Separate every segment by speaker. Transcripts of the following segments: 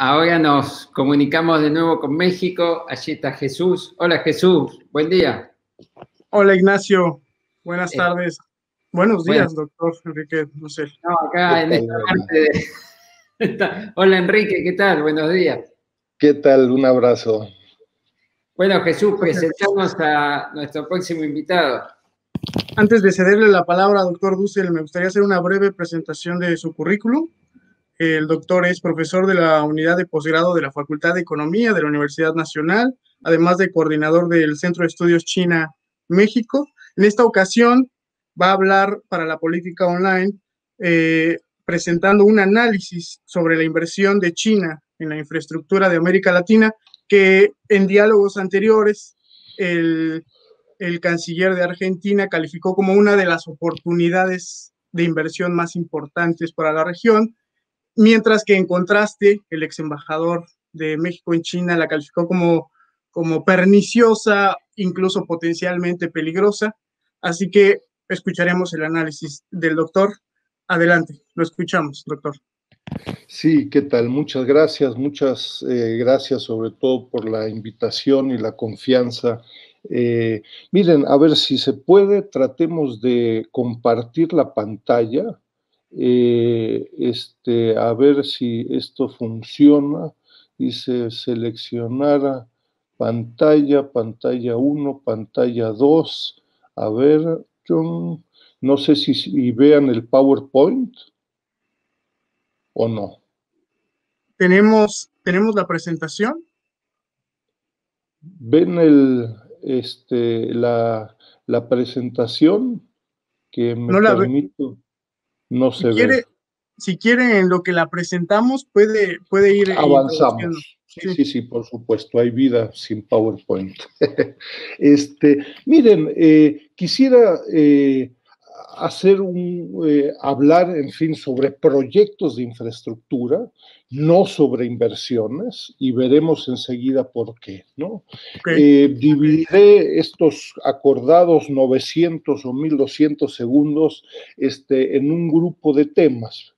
Speaker 1: Ahora nos comunicamos de nuevo con México. Allí está Jesús. Hola Jesús, buen día.
Speaker 2: Hola Ignacio, buenas tardes. Buenos
Speaker 1: Bueno,
Speaker 2: días, doctor Enrique Dussel.
Speaker 1: no, acá en esta parte. Hola Enrique, ¿qué tal? Buenos días.
Speaker 3: ¿Qué tal? Un abrazo.
Speaker 1: Bueno, Jesús, presentamos a nuestro próximo invitado.
Speaker 2: Antes de cederle la palabra, doctor Dussel, me gustaría hacer una breve presentación de su currículum. El doctor es profesor de la unidad de posgrado de la Facultad de Economía de la Universidad Nacional, además de coordinador del Centro de Estudios China-México. En esta ocasión va a hablar para la política online, presentando un análisis sobre la inversión de China en la infraestructura de América Latina, que en diálogos anteriores el canciller de Argentina calificó como una de las oportunidades de inversión más importantes para la región, mientras que en contraste el ex embajador de México en China la calificó como perniciosa, incluso potencialmente peligrosa. Así que escucharemos el análisis del doctor. Adelante, lo escuchamos, doctor.
Speaker 3: Sí, ¿qué tal? Muchas gracias sobre todo por la invitación y la confianza. Miren, a ver si se puede, tratemos de compartir la pantalla, a ver si esto funciona. Dice seleccionar pantalla, pantalla 1, pantalla 2. A ver, yo no sé si vean el PowerPoint. ¿O no?
Speaker 2: ¿Tenemos la presentación?
Speaker 3: ¿Ven la presentación que me
Speaker 2: No la
Speaker 3: permito? No se ve.
Speaker 2: Si quiere, en lo que la presentamos, puede ir introduciendo.
Speaker 3: Avanzamos. Sí, por supuesto, hay vida sin PowerPoint. Miren, quisiera hablar, en fin, sobre proyectos de infraestructura, no sobre inversiones, y veremos enseguida por qué, ¿no?
Speaker 2: Okay.
Speaker 3: Dividiré estos acordados 900 o 1200 segundos en un grupo de temas.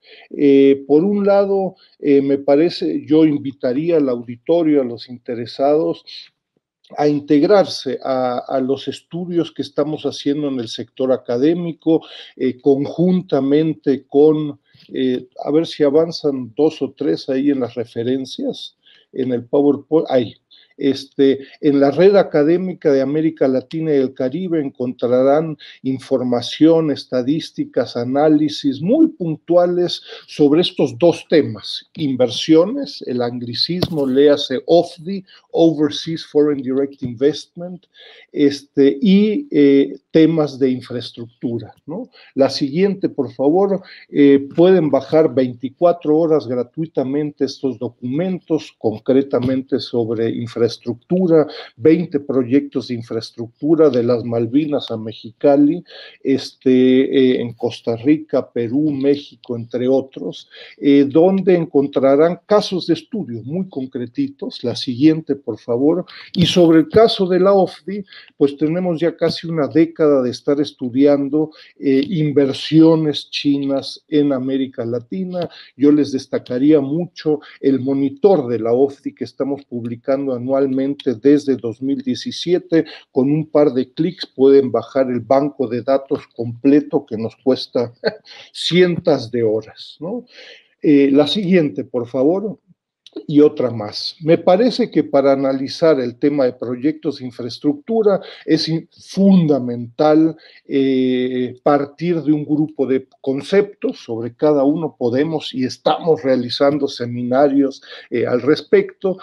Speaker 3: Por un lado, me parece, yo invitaría al auditorio, a los interesados, a integrarse a los estudios que estamos haciendo en el sector académico, conjuntamente con, a ver si avanzan 2 o 3 ahí en las referencias, en el PowerPoint, ahí. En la red académica de América Latina y el Caribe encontrarán información, estadísticas, análisis muy puntuales sobre estos dos temas: inversiones, el anglicismo, léase OFDI, Overseas Foreign Direct Investment, y temas de infraestructura, ¿no? La siguiente, por favor. Pueden bajar 24 horas gratuitamente estos documentos, concretamente sobre infraestructura, 20 proyectos de infraestructura de las Malvinas a Mexicali, en Costa Rica, Perú, México, entre otros, donde encontrarán casos de estudio muy concretitos. La siguiente, por favor. Y sobre el caso de la OFDI, pues tenemos ya casi una década de estar estudiando inversiones chinas en América Latina. Yo les destacaría mucho el monitor de la OFDI que estamos publicando anualmente desde 2017. Con un par de clics pueden bajar el banco de datos completo que nos cuesta cientos de horas, ¿no? La siguiente, por favor. Y otra más. Me parece que para analizar el tema de proyectos de infraestructura es fundamental partir de un grupo de conceptos. Sobre cada uno podemos y estamos realizando seminarios al respecto.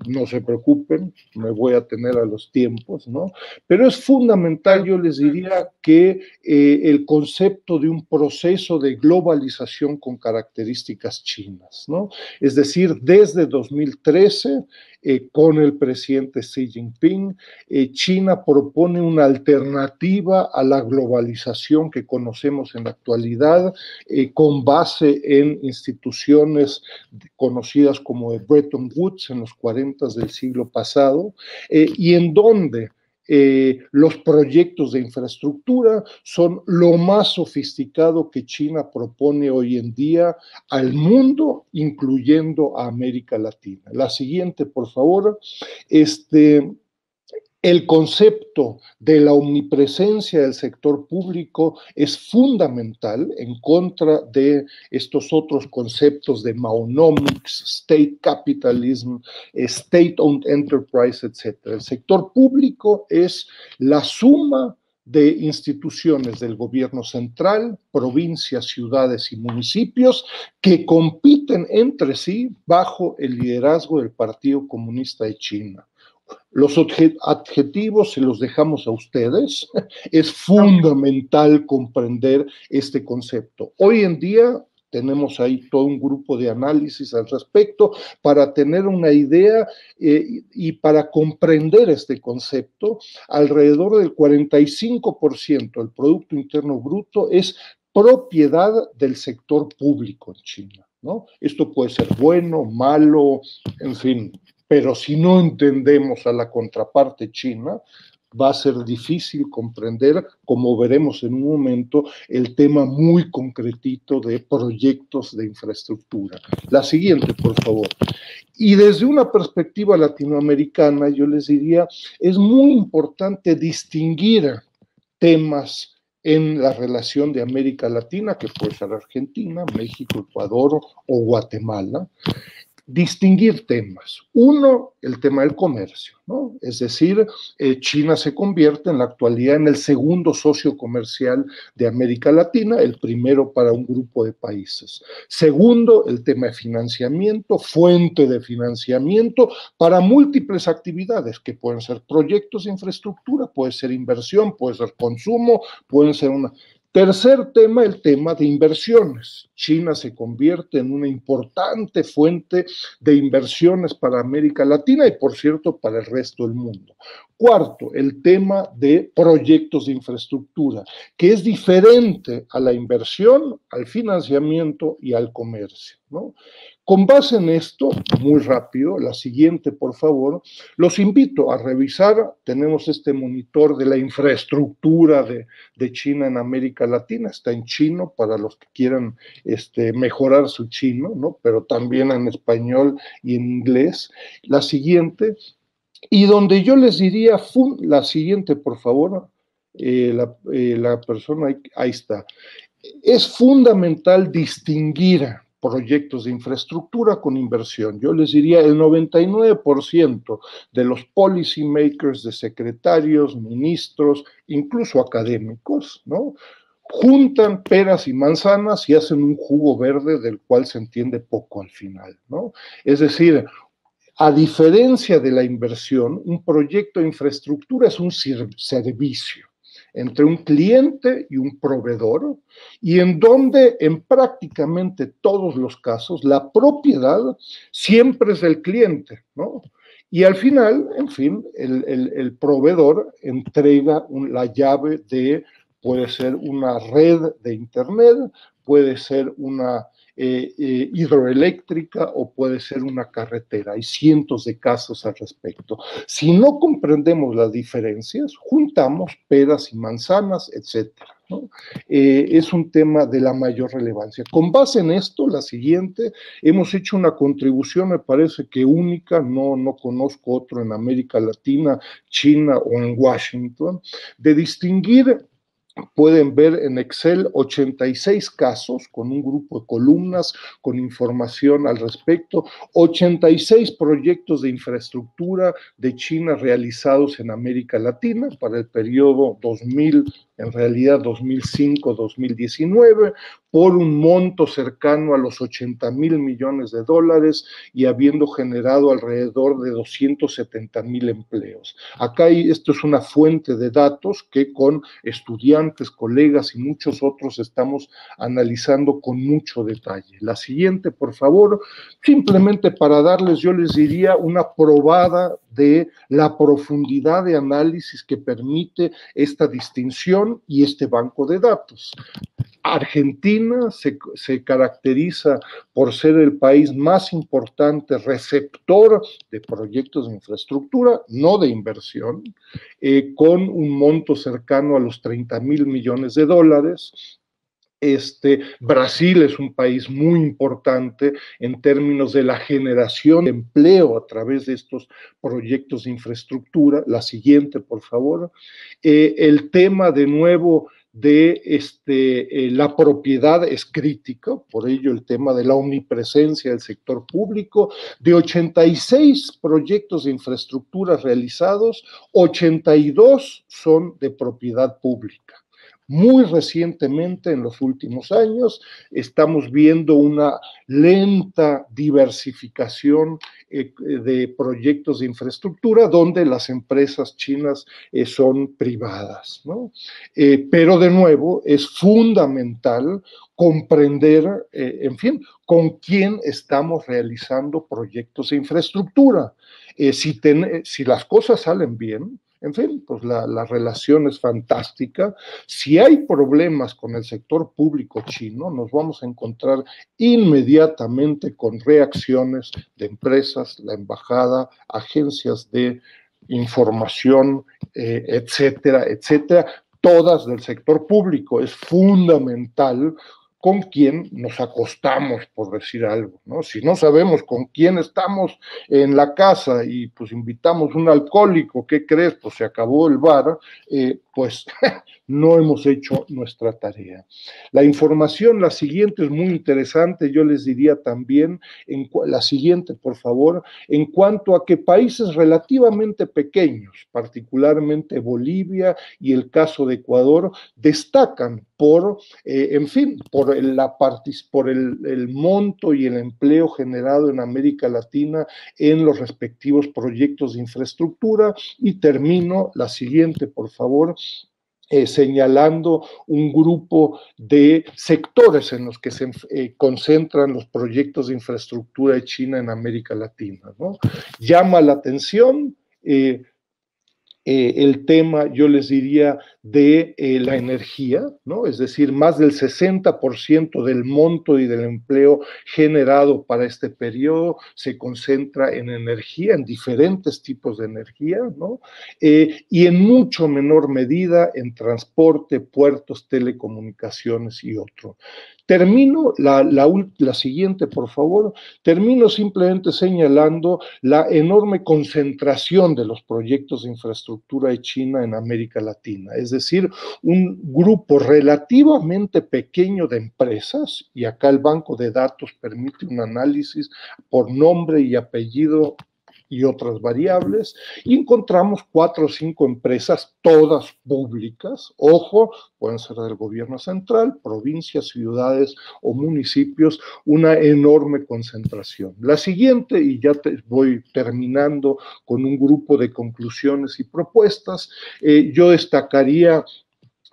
Speaker 3: No se preocupen, me voy a tener a los tiempos, ¿no? Pero es fundamental, yo les diría, que el concepto de un proceso de globalización con características chinas, ¿no? Es decir, desde 2013, con el presidente Xi Jinping, China propone una alternativa a la globalización que conocemos en la actualidad, con base en instituciones conocidas como de Bretton Woods en los 40 del siglo pasado, y en donde Los proyectos de infraestructura son lo más sofisticado que China propone hoy en día al mundo, incluyendo a América Latina. La siguiente, por favor. El concepto de la omnipresencia del sector público es fundamental en contra de estos otros conceptos de Maonomics, state capitalism, state-owned enterprise, etc. El sector público es la suma de instituciones del gobierno central, provincias, ciudades y municipios que compiten entre sí bajo el liderazgo del Partido Comunista de China. Los adjetivos se los dejamos a ustedes. Es fundamental comprender este concepto. Hoy en día tenemos ahí todo un grupo de análisis al respecto para tener una idea y para comprender este concepto. Alrededor del 45% del Producto Interno Bruto es propiedad del sector público en China, ¿no? Esto puede ser bueno, malo, en fin. Pero si no entendemos a la contraparte china, va a ser difícil comprender, como veremos en un momento, el tema muy concretito de proyectos de infraestructura. La siguiente, por favor. Y desde una perspectiva latinoamericana, yo les diría, es muy importante distinguir temas en la relación de América Latina, que puede ser Argentina, México, Ecuador o Guatemala. Distinguir temas. Uno, el tema del comercio, ¿no? Es decir, China se convierte en la actualidad en el segundo socio comercial de América Latina, el primero para un grupo de países. Segundo, el tema de financiamiento, fuente de financiamiento para múltiples actividades que pueden ser proyectos de infraestructura, puede ser inversión, puede ser consumo, pueden ser una... Tercer tema, el tema de inversiones. China se convierte en una importante fuente de inversiones para América Latina y, por cierto, para el resto del mundo. Cuarto, el tema de proyectos de infraestructura, que es diferente a la inversión, al financiamiento y al comercio, ¿no? Con base en esto, muy rápido, la siguiente, por favor, los invito a revisar, tenemos este monitor de la infraestructura de China en América Latina, está en chino para los que quieran mejorar su chino, ¿no? Pero también en español y en inglés. La siguiente, y donde yo les diría, la siguiente, por favor, la persona, ahí está. Es fundamental distinguir proyectos de infraestructura con inversión. Yo les diría el 99% de los policy makers, de secretarios, ministros, incluso académicos, ¿no? Juntan peras y manzanas y hacen un jugo verde del cual se entiende poco al final, ¿no? Es decir, a diferencia de la inversión, un proyecto de infraestructura es un servicio entre un cliente y un proveedor, y en donde en prácticamente todos los casos la propiedad siempre es del cliente, ¿no? Y al final, en fin, el proveedor entrega la llave de, puede ser una red de internet, puede ser una hidroeléctrica o puede ser una carretera. Hay cientos de casos al respecto. Si no comprendemos las diferencias, juntamos peras y manzanas, etcétera, ¿no? Es un tema de la mayor relevancia. Con base en esto, la siguiente, hemos hecho una contribución, me parece que única, no conozco otro en América Latina, China o en Washington, de distinguir. Pueden ver en Excel 86 casos con un grupo de columnas con información al respecto, 86 proyectos de infraestructura de China realizados en América Latina para el periodo 2000, en realidad 2005-2019, por un monto cercano a los $80,000 millones y habiendo generado alrededor de 270,000 empleos. Acá esto es una fuente de datos que con estudiantes, colegas y muchos otros estamos analizando con mucho detalle. La siguiente, por favor, simplemente para darles, yo les diría, una probada de la profundidad de análisis que permite esta distinción y este banco de datos. Argentina se caracteriza por ser el país más importante receptor de proyectos de infraestructura, no de inversión, con un monto cercano a los 30.000 millones de dólares. Brasil es un país muy importante en términos de la generación de empleo a través de estos proyectos de infraestructura. La siguiente, por favor. El tema, de nuevo, de la propiedad es crítico, por ello el tema de la omnipresencia del sector público. De 86 proyectos de infraestructura realizados, 82 son de propiedad pública. Muy recientemente, en los últimos años, estamos viendo una lenta diversificación de proyectos de infraestructura donde las empresas chinas son privadas, ¿no? Pero de nuevo, es fundamental comprender, en fin, con quién estamos realizando proyectos de infraestructura. Si las cosas salen bien, en fin, pues la relación es fantástica. Si hay problemas con el sector público chino, nos vamos a encontrar inmediatamente con reacciones de empresas, la embajada, agencias de información, etcétera, etcétera, todas del sector público. Es fundamental con quién nos acostamos, por decir algo, ¿no? Si no sabemos con quién estamos en la casa y pues invitamos un alcohólico, ¿qué crees? Pues se acabó el bar, pues no hemos hecho nuestra tarea. La información, la siguiente, es muy interesante, yo les diría también, la siguiente, por favor, en cuanto a que países relativamente pequeños, particularmente Bolivia y el caso de Ecuador, destacan por, en fin, por el monto y el empleo generado en América Latina en los respectivos proyectos de infraestructura. Y termino, la siguiente, por favor, señalando un grupo de sectores en los que se concentran los proyectos de infraestructura de China en América Latina, ¿no? Llama la atención el tema, yo les diría, de la energía, ¿no? Es decir, más del 60% del monto y del empleo generado para este periodo se concentra en energía, en diferentes tipos de energía, ¿no? Y en mucho menor medida en transporte, puertos, telecomunicaciones y otro. Termino, la siguiente, por favor. Termino simplemente señalando la enorme concentración de los proyectos de infraestructura de China en América Latina. Es decir, un grupo relativamente pequeño de empresas, y acá el banco de datos permite un análisis por nombre y apellido y otras variables, y encontramos 4 o 5 empresas, todas públicas, ojo, pueden ser del gobierno central, provincias, ciudades o municipios, una enorme concentración. La siguiente, y ya voy terminando con un grupo de conclusiones y propuestas, yo destacaría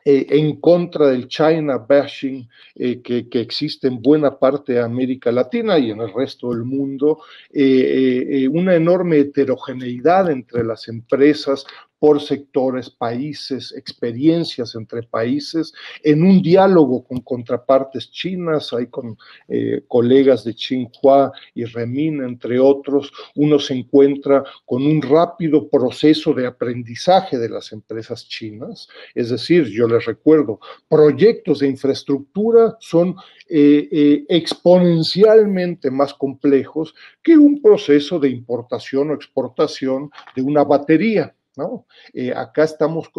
Speaker 3: en contra del China bashing que existe en buena parte de América Latina y en el resto del mundo, una enorme heterogeneidad entre las empresas por sectores, países, experiencias entre países, en un diálogo con contrapartes chinas, hay con colegas de Tsinghua y Remin, entre otros, uno se encuentra con un rápido proceso de aprendizaje de las empresas chinas, es decir, yo les recuerdo, proyectos de infraestructura son exponencialmente más complejos que un proceso de importación o exportación de una batería, ¿no? Acá estamos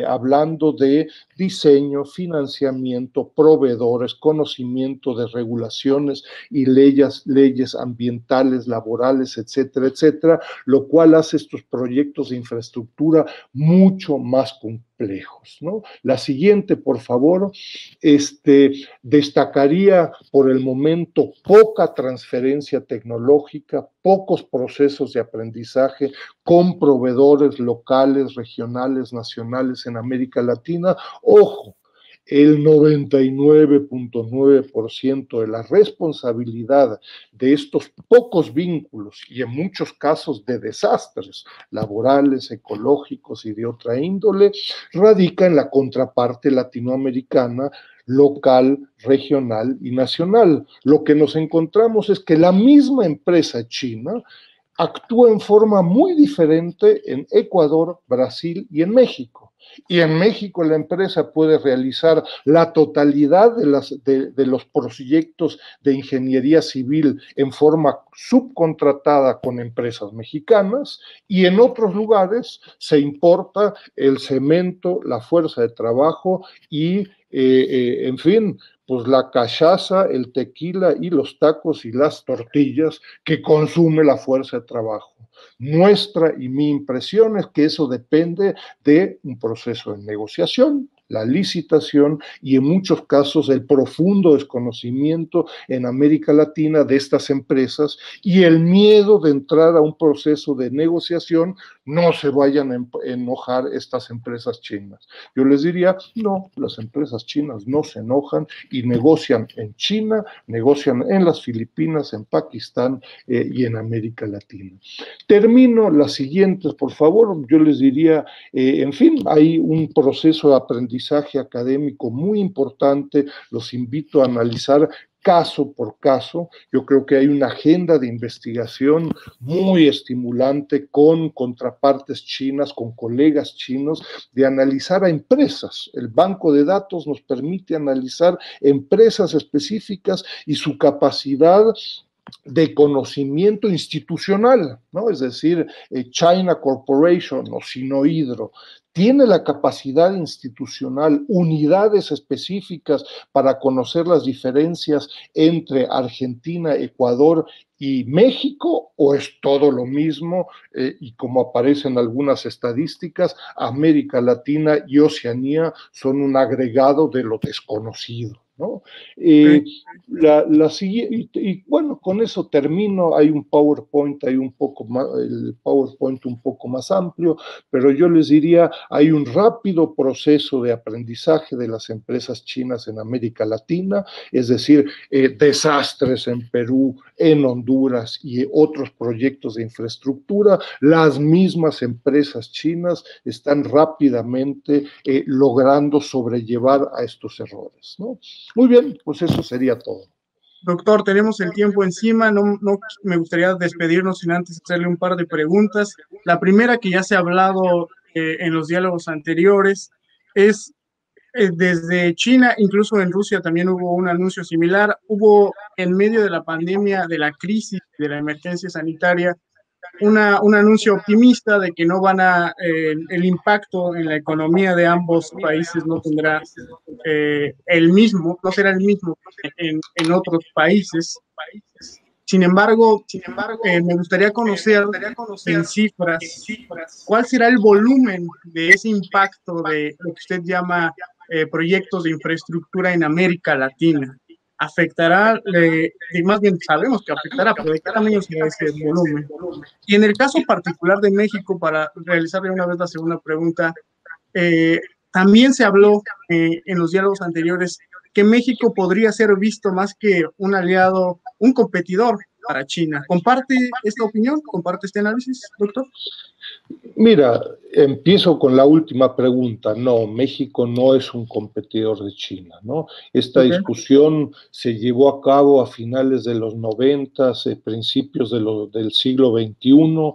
Speaker 3: hablando de diseño, financiamiento, proveedores, conocimiento de regulaciones y leyes ambientales, laborales, etcétera, etcétera, lo cual hace estos proyectos de infraestructura mucho más complejos, ¿no? La siguiente, por favor, destacaría por el momento poca transferencia tecnológica, pocos procesos de aprendizaje con proveedores locales, regionales, nacionales en América Latina. Ojo, el 99.9% de la responsabilidad de estos pocos vínculos y en muchos casos de desastres laborales, ecológicos y de otra índole, radica en la contraparte latinoamericana, local, regional y nacional. Lo que nos encontramos es que la misma empresa china actúa en forma muy diferente en Ecuador, Brasil y en México. Y en México la empresa puede realizar la totalidad de los proyectos de ingeniería civil en forma subcontratada con empresas mexicanas, y en otros lugares se importa el cemento, la fuerza de trabajo y, en fin, pues la cachaza, el tequila y los tacos y las tortillas que consume la fuerza de trabajo. Nuestra y mi impresión es que eso depende de un proceso de negociación, la licitación y en muchos casos el profundo desconocimiento en América Latina de estas empresas y el miedo de entrar a un proceso de negociación. No se vayan a enojar estas empresas chinas. Yo les diría, no, las empresas chinas no se enojan y negocian en China, negocian en las Filipinas, en Pakistán y en América Latina. Termino las siguientes, por favor. Yo les diría, en fin, hay un proceso de aprendizaje académico muy importante. Los invito a analizar caso por caso. Yo creo que hay una agenda de investigación muy estimulante con contrapartes chinas, con colegas chinos, de analizar a empresas. El banco de datos nos permite analizar empresas específicas y su capacidad de conocimiento institucional, ¿no? Es decir, China Corporation o Sinohydro tiene la capacidad institucional, unidades específicas para conocer las diferencias entre Argentina, Ecuador y México, o es todo lo mismo, y como aparecen algunas estadísticas, América Latina y Oceanía son un agregado de lo desconocido, ¿no? La siguiente, y bueno, con eso termino. Hay un PowerPoint, hay un poco más, el PowerPoint un poco más amplio, pero yo les diría, hay un rápido proceso de aprendizaje de las empresas chinas en América Latina, es decir, desastres en Perú, en Honduras y otros proyectos de infraestructura. Las mismas empresas chinas están rápidamente logrando sobrellevar a estos errores, ¿no? Muy bien, pues eso sería todo.
Speaker 2: Doctor, tenemos el tiempo encima, no me gustaría despedirnos sin antes hacerle un par de preguntas. La primera, que ya se ha hablado en los diálogos anteriores, es desde China, incluso en Rusia también hubo un anuncio similar. Hubo en medio de la pandemia, de la crisis, de la emergencia sanitaria, un anuncio optimista de que no van a, el impacto en la economía de ambos países no tendrá el mismo, no será el mismo en otros países. Sin embargo, me gustaría conocer en cifras cuál será el volumen de ese impacto de lo que usted llama proyectos de infraestructura en América Latina. ¿Afectará? Y más bien sabemos que afectará, pero ¿de qué tamaño será ese volumen? Y en el caso particular de México, para realizarle una vez la segunda pregunta, también se habló en los diálogos anteriores que México podría ser visto más que un aliado, un competidor para China. ¿Comparte esta opinión? ¿Comparte este análisis, doctor?
Speaker 3: Mira, empiezo con la última pregunta. No, México no es un competidor de China, ¿no? Esta discusión se llevó a cabo a finales de los 90, principios del siglo XXI,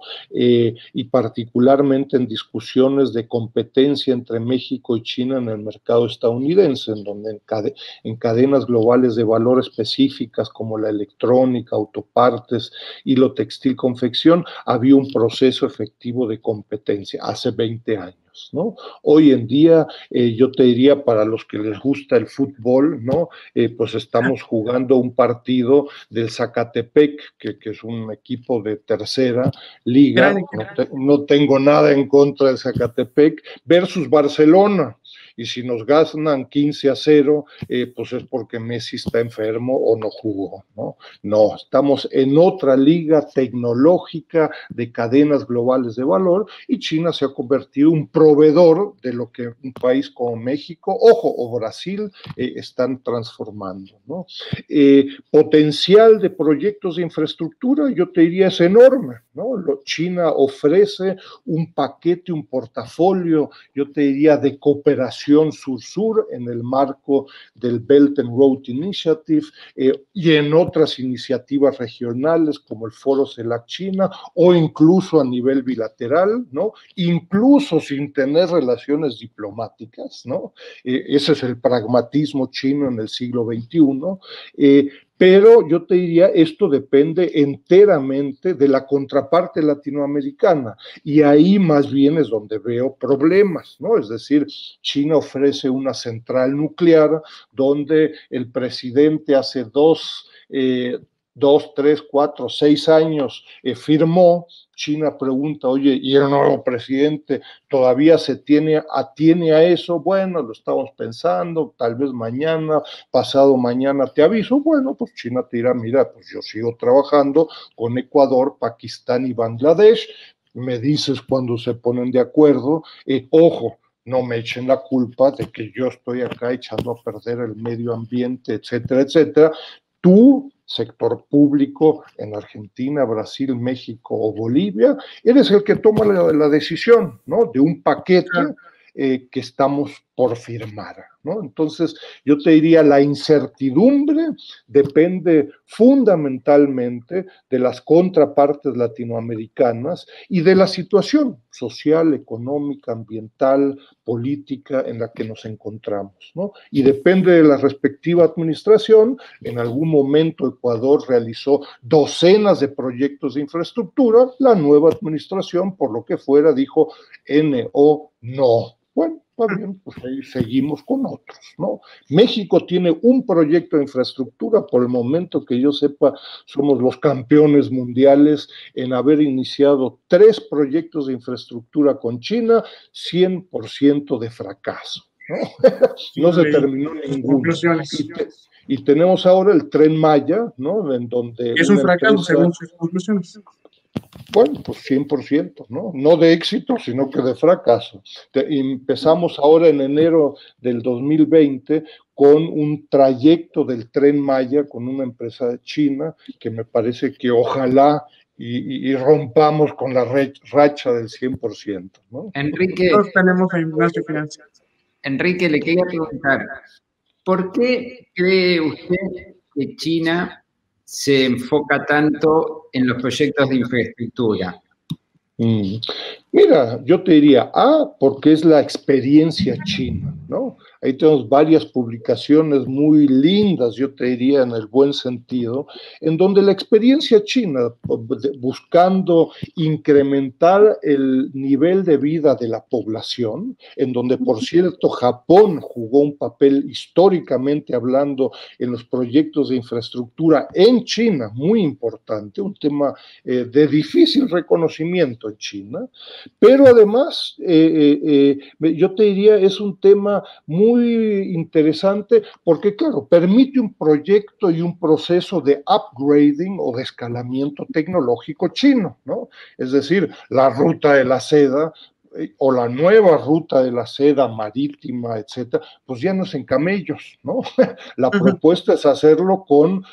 Speaker 3: y particularmente en discusiones de competencia entre México y China en el mercado estadounidense, en donde en cadenas globales de valor específicas como la electrónica, autopartes, hilo textil, confección, había un proceso efectivo de competencia hace 20 años, ¿no? Hoy en día, yo te diría, para los que les gusta el fútbol, ¿no? Pues estamos jugando un partido del Zacatepec, que es un equipo de tercera liga, no tengo nada en contra del Zacatepec, versus Barcelona. y si nos ganan 15-0, pues es porque Messi está enfermo o no jugó, ¿no? No, estamos en otra liga tecnológica de cadenas globales de valor y China se ha convertido en un proveedor de lo que un país como México, ojo, o Brasil, están transformando, ¿no? Potencial de proyectos de infraestructura, yo te diría, es enorme, ¿no? China ofrece un paquete, un portafolio, yo te diría, de cooperación sur-sur en el marco del Belt and Road Initiative y en otras iniciativas regionales como el Foro CELAC-China o incluso a nivel bilateral, ¿no? Incluso sin tener relaciones diplomáticas, ¿no? Ese es el pragmatismo chino en el siglo XXI. Pero yo te diría, esto depende enteramente de la contraparte latinoamericana, y ahí más bien es donde veo problemas, ¿no? Es decir, China ofrece una central nuclear donde el presidente hace 3, 4, 6 años firmó. China pregunta, oye, ¿y el nuevo presidente todavía atiene a eso? Bueno, lo estamos pensando, tal vez mañana, pasado mañana te aviso. Bueno, pues China te dirá, mira, pues yo sigo trabajando con Ecuador, Pakistán y Bangladesh, me dices cuando se ponen de acuerdo. Ojo, no me echen la culpa de que yo estoy acá echando a perder el medio ambiente, etcétera, etcétera. Tú, sector público en Argentina, Brasil, México o Bolivia, eres el que toma la decisión, ¿no? De un paquete que estamos por firmar, ¿no? Entonces, yo te diría, la incertidumbre depende fundamentalmente de las contrapartes latinoamericanas y de la situación social, económica, ambiental, política en la que nos encontramos, ¿no? Y depende de la respectiva administración. En algún momento Ecuador realizó docenas de proyectos de infraestructura, la nueva administración, por lo que fuera, dijo no. Bueno, está bien, pues ahí seguimos con otros, ¿no? México tiene un proyecto de infraestructura, por el momento que yo sepa, somos los campeones mundiales en haber iniciado 3 proyectos de infraestructura con China, 100% de fracaso, ¿no? No se terminó ninguno. Y tenemos ahora el Tren Maya, ¿no? En donde
Speaker 2: es un fracaso, según sus conclusiones.
Speaker 3: Bueno, pues 100%, ¿no? No de éxito, sino que de fracaso. Empezamos ahora en enero del 2020 con un trayecto del Tren Maya con una empresa de China que me parece que ojalá y rompamos con la racha del 100%, ¿no?
Speaker 1: Enrique,
Speaker 2: todos tenemos el gimnasio financiero.
Speaker 1: Enrique, le quería preguntar, ¿por qué cree usted que China se enfoca tanto en los proyectos de infraestructura?
Speaker 3: Mira, yo te diría, porque es la experiencia china, ¿no? Ahí tenemos varias publicaciones muy lindas, yo te diría en el buen sentido, en donde la experiencia china, buscando incrementar el nivel de vida de la población, en donde, por cierto, Japón jugó un papel históricamente hablando en los proyectos de infraestructura en China, muy importante, un tema de difícil reconocimiento en China, pero además, yo te diría, es un tema muy interesante porque, claro, permite un proyecto y un proceso de upgrading o de escalamiento tecnológico chino, ¿no? Es decir, la ruta de la seda o la nueva ruta de la seda marítima, etcétera, pues ya no es en camellos, ¿no? La propuesta es hacerlo con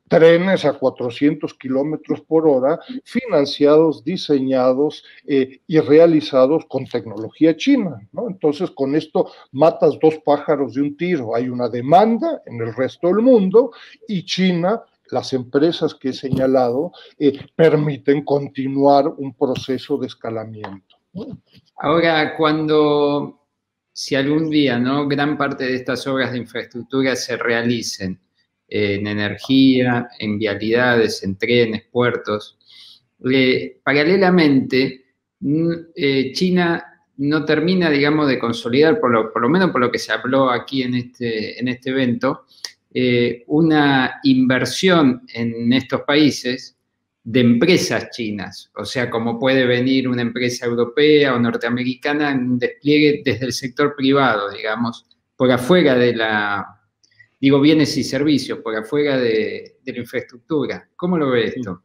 Speaker 3: trenes a 400 kilómetros por hora, financiados, diseñados y realizados con tecnología china, ¿no? Entonces, con esto matas 2 pájaros de un tiro. Hay una demanda en el resto del mundo y China, las empresas que he señalado, permiten continuar un proceso de escalamiento, ¿no?
Speaker 1: Ahora, si algún día, ¿no?, gran parte de estas obras de infraestructura se realicen en energía, en vialidades, en trenes, puertos, paralelamente, China no termina, digamos, de consolidar, por lo menos por lo que se habló aquí en este evento, una inversión en estos países de empresas chinas, o sea, como puede venir una empresa europea o norteamericana en un despliegue desde el sector privado, digamos, por afuera de digo, bienes y servicios, por afuera de la infraestructura. ¿Cómo lo ve esto?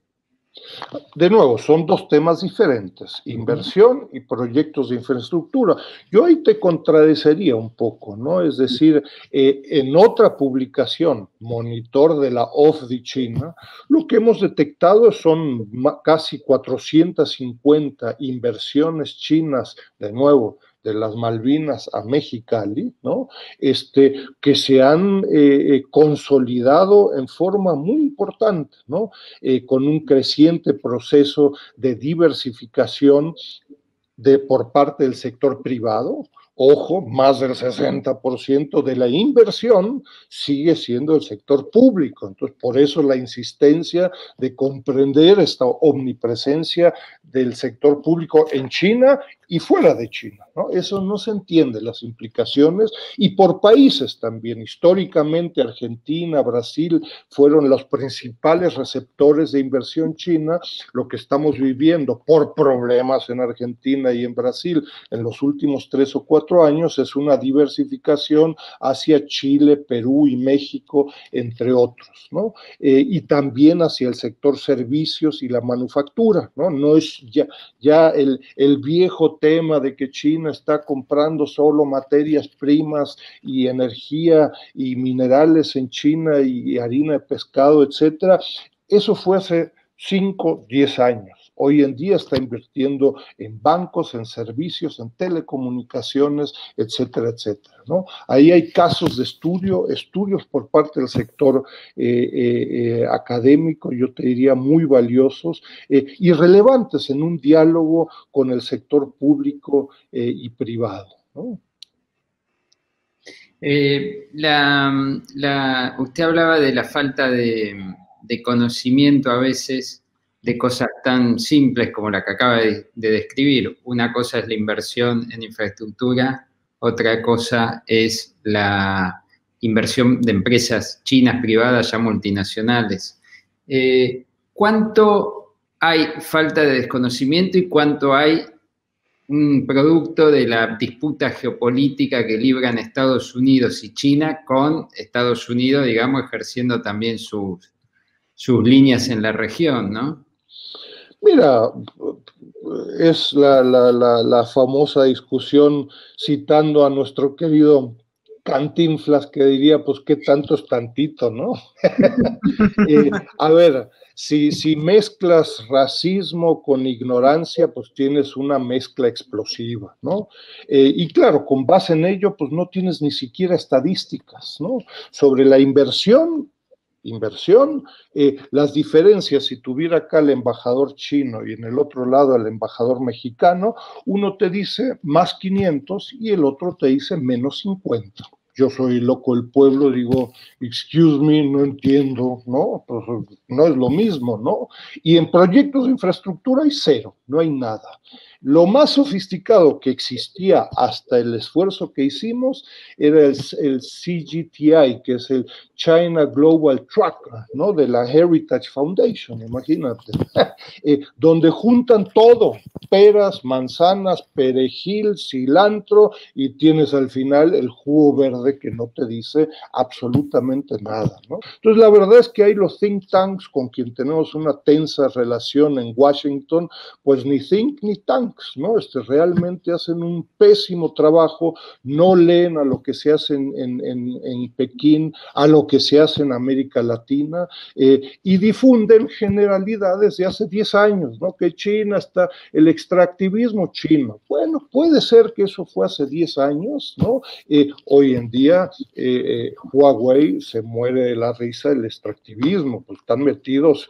Speaker 3: De nuevo, son dos temas diferentes, inversión y proyectos de infraestructura. Yo ahí te contradecería un poco, ¿no? Es decir, en otra publicación, Monitor de la OFDI China, lo que hemos detectado son casi 450 inversiones chinas, de nuevo, de las Malvinas a Mexicali, ¿no? Que se han consolidado en forma muy importante, ¿no? Con un creciente proceso de diversificación por parte del sector privado. Ojo, más del 60% de la inversión sigue siendo el sector público. Entonces, por eso la insistencia de comprender esta omnipresencia del sector público en China y fuera de China, ¿no? Eso no se entiende, las implicaciones, y por países también. Históricamente, Argentina, Brasil fueron los principales receptores de inversión china. Lo que estamos viviendo por problemas en Argentina y en Brasil en los últimos 3 o 4 años es una diversificación hacia Chile, Perú y México, entre otros, ¿no? Y también hacia el sector servicios y la manufactura, ¿no? No es ya el viejo tema de que China está comprando solo materias primas y energía y minerales en China y harina de pescado, etcétera. Eso fue hace 5, 10 años. Hoy en día está invirtiendo en bancos, en servicios, en telecomunicaciones, etcétera, etcétera, ¿no? Ahí hay casos de estudios por parte del sector académico, yo te diría muy valiosos y relevantes en un diálogo con el sector público y privado, ¿no?
Speaker 1: Usted hablaba de la falta de conocimiento a veces de cosas tan simples como la que acaba de describir. Una cosa es la inversión en infraestructura, otra cosa es la inversión de empresas chinas privadas ya multinacionales. ¿Cuánto hay falta de desconocimiento y cuánto hay un producto de la disputa geopolítica que libran Estados Unidos y China, con Estados Unidos, digamos, ejerciendo también sus líneas en la región, ¿no?
Speaker 3: Mira, es la famosa discusión citando a nuestro querido Cantinflas, que diría, pues, ¿qué tanto es tantito, no? A ver, si mezclas racismo con ignorancia, pues tienes una mezcla explosiva, ¿no? Y claro, con base en ello, pues no tienes ni siquiera estadísticas, ¿no? Sobre la inversión, las diferencias, si tuviera acá el embajador chino y en el otro lado el embajador mexicano, uno te dice más 500 y el otro te dice menos 50. Yo soy loco del pueblo, digo, excuse me, no entiendo, ¿no? Pues no es lo mismo, ¿no? Y en proyectos de infraestructura hay cero, no hay nada. Lo más sofisticado que existía hasta el esfuerzo que hicimos era el CGTI, que es el China Global Tracker, ¿no? De la Heritage Foundation, imagínate, donde juntan todo, peras, manzanas, perejil, cilantro, y tienes al final el jugo verde que no te dice absolutamente nada, ¿no? Entonces, la verdad es que hay los think tanks con quien tenemos una tensa relación en Washington, pues ni think ni tanks, ¿no? Realmente hacen un pésimo trabajo, no leen a lo que se hace en Pekín, a lo que se hace en América Latina, y difunden generalidades de hace 10 años, ¿no? Que China está, el extractivismo chino. Bueno, puede ser que eso fue hace 10 años, ¿no? Hoy en día Huawei se muere de la risa del extractivismo, pues están metidos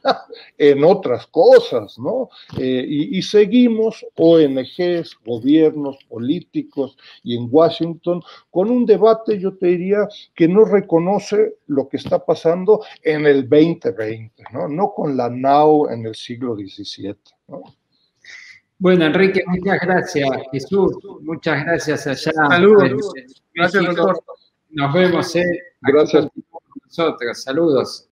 Speaker 3: en otras cosas, ¿no? Y seguimos ONGs, gobiernos, políticos y en Washington con un debate, yo te diría, que no reconoce lo que está pasando en el 2020, ¿no? No con la NOW en el siglo XVII, ¿no?
Speaker 1: Bueno, Enrique, muchas gracias. Jesús, muchas gracias allá.
Speaker 2: Saludos. Gracias, doctor.
Speaker 1: Nos vemos.
Speaker 3: Gracias.
Speaker 1: Aquí con nosotros. Saludos.